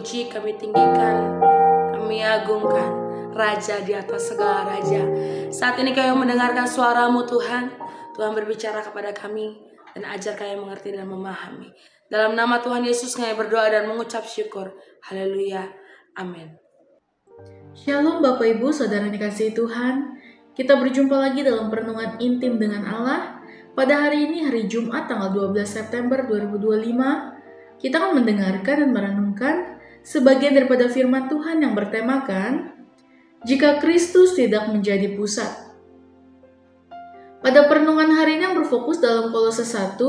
puji, kami tinggikan, kami agungkan Raja di atas segala raja. Saat ini kami mendengarkan suara-Mu Tuhan. Tuhan berbicara kepada kami dan ajar kami mengerti dan memahami. Dalam nama Tuhan Yesus kami berdoa dan mengucap syukur. Haleluya. Amin. Shalom Bapak Ibu, Saudara yang dikasihi Tuhan. Kita berjumpa lagi dalam perenungan intim dengan Allah. Pada hari ini, hari Jumat tanggal 12 September 2025, kita akan mendengarkan dan merenungkan sebagian daripada firman Tuhan yang bertemakan jika Kristus tidak menjadi pusat. Pada perenungan hari ini yang berfokus dalam Kolose 1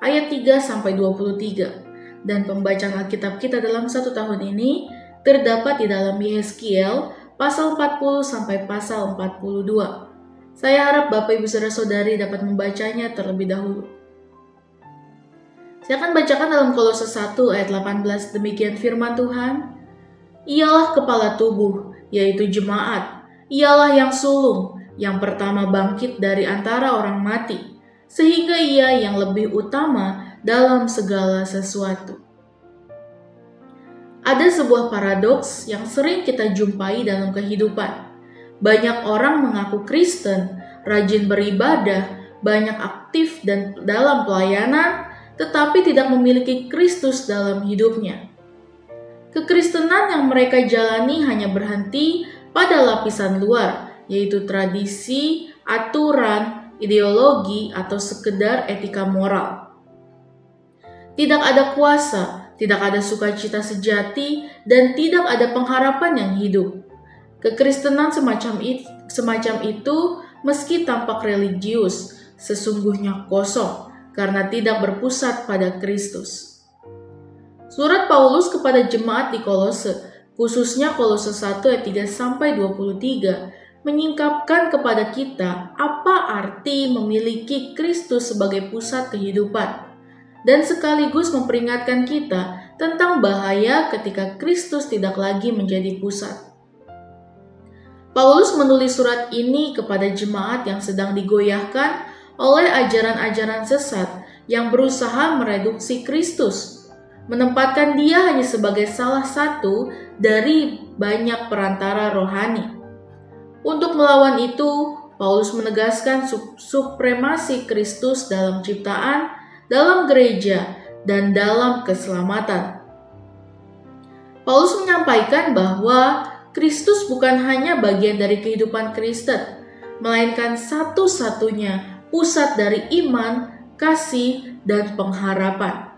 ayat 3-23 dan pembacaan Alkitab kita dalam satu tahun ini terdapat di dalam Yeskiel pasal 40 sampai pasal 42. Saya harap Bapak Ibu Saudara-saudari dapat membacanya terlebih dahulu. Saya akan bacakan dalam Kolose 1 ayat 18, demikian firman Tuhan. Ialah kepala tubuh, yaitu jemaat. Ialah yang sulung, yang pertama bangkit dari antara orang mati, sehingga ia yang lebih utama dalam segala sesuatu. Ada sebuah paradoks yang sering kita jumpai dalam kehidupan. Banyak orang mengaku Kristen, rajin beribadah, banyak aktif dan dalam pelayanan, tetapi tidak memiliki Kristus dalam hidupnya. Kekristenan yang mereka jalani hanya berhenti pada lapisan luar, yaitu tradisi, aturan, ideologi, atau sekedar etika moral. Tidak ada kuasa, tidak ada sukacita sejati, dan tidak ada pengharapan yang hidup. Kekristenan semacam itu meski tampak religius, sesungguhnya kosong karena tidak berpusat pada Kristus. Surat Paulus kepada jemaat di Kolose, khususnya Kolose 1 ayat 3-23, menyingkapkan kepada kita apa arti memiliki Kristus sebagai pusat kehidupan, dan sekaligus memperingatkan kita tentang bahaya ketika Kristus tidak lagi menjadi pusat. Paulus menulis surat ini kepada jemaat yang sedang digoyahkan oleh ajaran-ajaran sesat yang berusaha mereduksi Kristus, menempatkan dia hanya sebagai salah satu dari banyak perantara rohani. Untuk melawan itu, Paulus menegaskan supremasi Kristus dalam ciptaan, dalam gereja, dan dalam keselamatan. Paulus menyampaikan bahwa Kristus bukan hanya bagian dari kehidupan Kristen, melainkan satu-satunya pusat dari iman, kasih, dan pengharapan.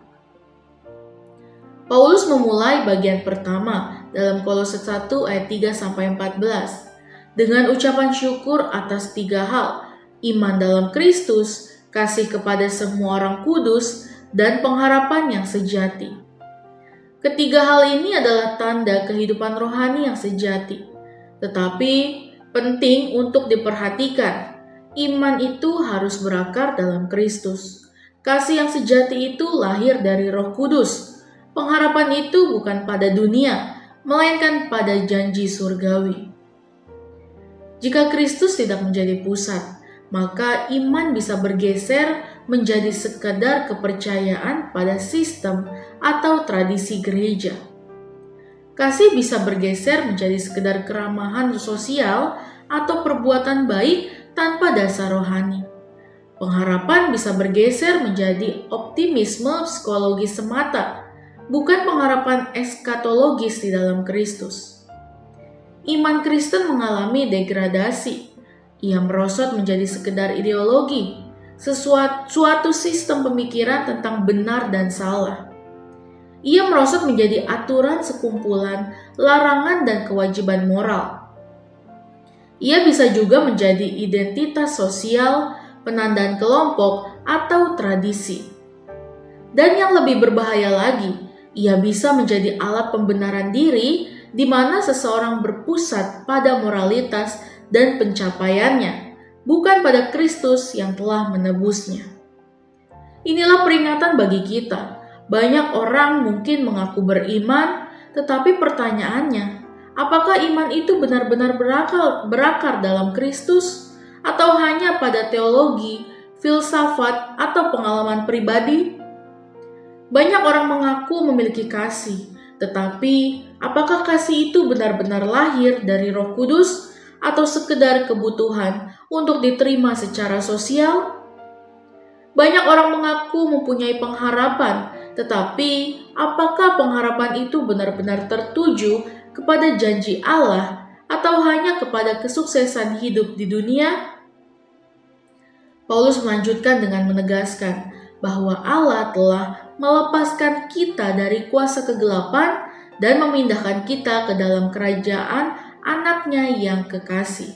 Paulus memulai bagian pertama dalam Kolose 1 ayat 3-14 dengan ucapan syukur atas 3 hal, iman dalam Kristus, kasih kepada semua orang kudus, dan pengharapan yang sejati. Ketiga hal ini adalah tanda kehidupan rohani yang sejati, tetapi penting untuk diperhatikan. Iman itu harus berakar dalam Kristus. Kasih yang sejati itu lahir dari Roh Kudus. Pengharapan itu bukan pada dunia, melainkan pada janji surgawi. Jika Kristus tidak menjadi pusat, maka iman bisa bergeser menjadi sekadar kepercayaan pada sistem atau tradisi gereja. Kasih bisa bergeser menjadi sekedar keramahan sosial atau perbuatan baik tanpa dasar rohani. Pengharapan bisa bergeser menjadi optimisme psikologis semata, bukan pengharapan eskatologis di dalam Kristus. Iman Kristen mengalami degradasi. Ia merosot menjadi sekedar ideologi, suatu sistem pemikiran tentang benar dan salah. Ia merosot menjadi aturan sekumpulan, larangan dan kewajiban moral. Ia bisa juga menjadi identitas sosial, penandaan kelompok, atau tradisi. Dan yang lebih berbahaya lagi, ia bisa menjadi alat pembenaran diri di mana seseorang berpusat pada moralitas dan pencapaiannya, bukan pada Kristus yang telah menebusnya. Inilah peringatan bagi kita. Banyak orang mungkin mengaku beriman, tetapi pertanyaannya, apakah iman itu benar-benar berakar dalam Kristus atau hanya pada teologi, filsafat, atau pengalaman pribadi? Banyak orang mengaku memiliki kasih, Tetapi, apakah kasih itu benar-benar lahir dari Roh Kudus atau sekedar kebutuhan untuk diterima secara sosial? Banyak orang mengaku mempunyai pengharapan, tetapi apakah pengharapan itu benar-benar tertuju kepada janji Allah atau hanya kepada kesuksesan hidup di dunia? Paulus melanjutkan dengan menegaskan bahwa Allah telah melepaskan kita dari kuasa kegelapan dan memindahkan kita ke dalam kerajaan anaknya yang kekasih.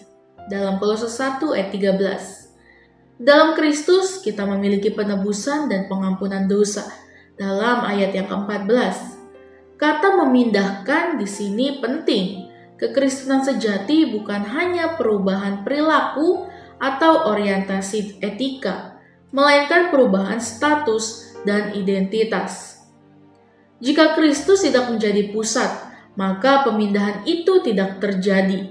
Dalam Kolose 1 ayat 13. Dalam Kristus kita memiliki penebusan dan pengampunan dosa. Dalam ayat yang ke-14. Kata memindahkan di sini penting. Kekristenan sejati bukan hanya perubahan perilaku atau orientasi etika, melainkan perubahan status dan identitas. Jika Kristus tidak menjadi pusat, maka pemindahan itu tidak terjadi.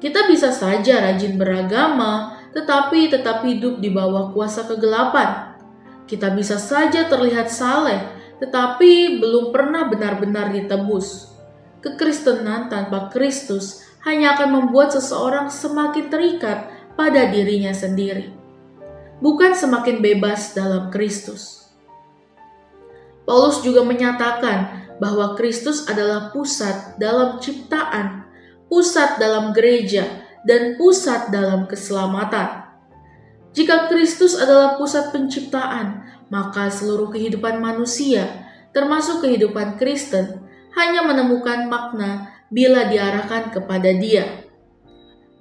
Kita bisa saja rajin beragama, tetapi tetap hidup di bawah kuasa kegelapan. Kita bisa saja terlihat saleh, tetapi belum pernah benar-benar ditebus. Kekristenan tanpa Kristus hanya akan membuat seseorang semakin terikat pada dirinya sendiri, bukan semakin bebas dalam Kristus. Paulus juga menyatakan bahwa Kristus adalah pusat dalam ciptaan, pusat dalam gereja, dan pusat dalam keselamatan. Jika Kristus adalah pusat penciptaan, maka seluruh kehidupan manusia, termasuk kehidupan Kristen, hanya menemukan makna bila diarahkan kepada Dia.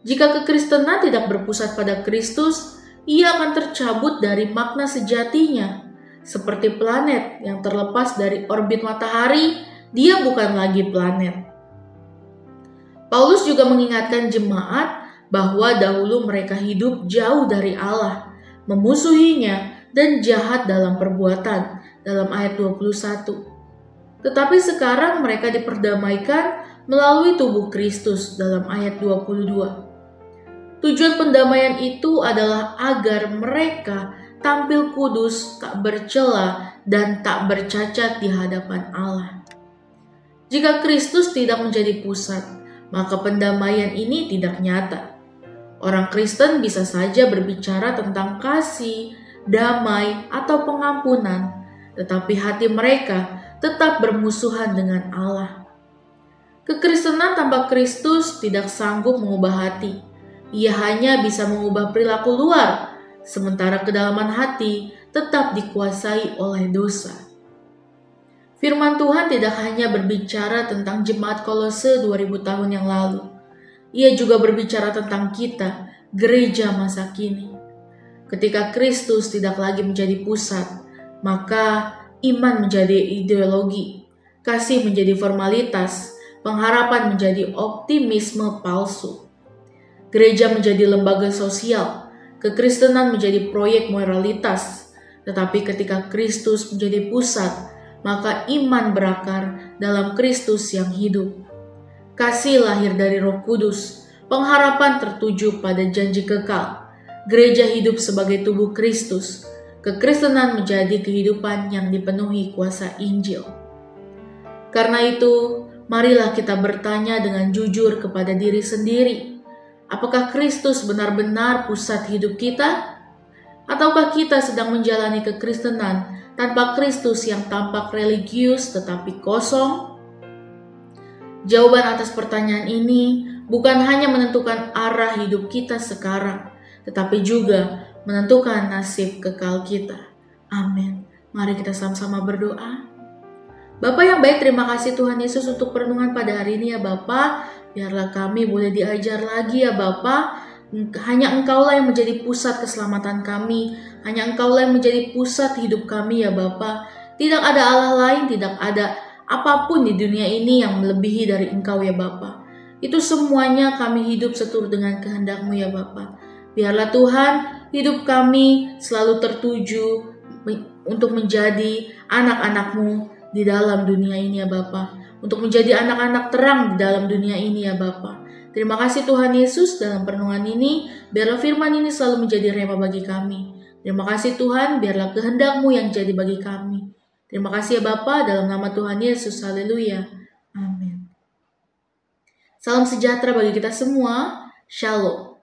Jika kekristenan tidak berpusat pada Kristus, ia akan tercabut dari makna sejatinya. Seperti planet yang terlepas dari orbit matahari, dia bukan lagi planet. Paulus juga mengingatkan jemaat bahwa dahulu mereka hidup jauh dari Allah, memusuhinya dan jahat dalam perbuatan, dalam ayat 21. Tetapi sekarang mereka diperdamaikan melalui tubuh Kristus, dalam ayat 22. Tujuan pendamaian itu adalah agar mereka tampil kudus, tak bercela, dan tak bercacat di hadapan Allah. Jika Kristus tidak menjadi pusat, maka pendamaian ini tidak nyata. Orang Kristen bisa saja berbicara tentang kasih, damai, atau pengampunan, tetapi hati mereka tetap bermusuhan dengan Allah. Kekristenan tanpa Kristus tidak sanggup mengubah hati. Ia hanya bisa mengubah perilaku luar, sementara kedalaman hati tetap dikuasai oleh dosa. Firman Tuhan tidak hanya berbicara tentang jemaat Kolose 2000 tahun yang lalu. Ia juga berbicara tentang kita, gereja masa kini. Ketika Kristus tidak lagi menjadi pusat, maka iman menjadi ideologi, kasih menjadi formalitas, pengharapan menjadi optimisme palsu. Gereja menjadi lembaga sosial, kekristenan menjadi proyek moralitas. Tetapi ketika Kristus menjadi pusat, maka iman berakar dalam Kristus yang hidup. Kasih lahir dari Roh Kudus, pengharapan tertuju pada janji kekal. Gereja hidup sebagai tubuh Kristus. Kekristenan menjadi kehidupan yang dipenuhi kuasa Injil. Karena itu, marilah kita bertanya dengan jujur kepada diri sendiri. Apakah Kristus benar-benar pusat hidup kita? Ataukah kita sedang menjalani kekristenan tanpa Kristus yang tampak religius tetapi kosong? Jawaban atas pertanyaan ini bukan hanya menentukan arah hidup kita sekarang, tetapi juga menentukan nasib kekal kita. Amin. Mari kita sama-sama berdoa. Bapa yang baik, terima kasih Tuhan Yesus untuk perenungan pada hari ini ya Bapa. Biarlah kami boleh diajar lagi ya Bapa. Hanya Engkaulah yang menjadi pusat keselamatan kami. Hanya Engkaulah yang menjadi pusat hidup kami ya Bapa. Tidak ada Allah lain, tidak ada apapun di dunia ini yang melebihi dari Engkau ya Bapa. Itu semuanya kami hidup seturut dengan kehendak-Mu ya Bapa. Biarlah Tuhan hidup kami selalu tertuju untuk menjadi anak-anak-Mu di dalam dunia ini ya Bapa. Untuk menjadi anak-anak terang di dalam dunia ini ya Bapa. Terima kasih Tuhan Yesus dalam perenungan ini. Biarlah firman ini selalu menjadi rema bagi kami. Terima kasih Tuhan, biarlah kehendak-Mu yang jadi bagi kami. Terima kasih ya Bapa, dalam nama Tuhan Yesus. Haleluya. Amin. Salam sejahtera bagi kita semua. Shalom.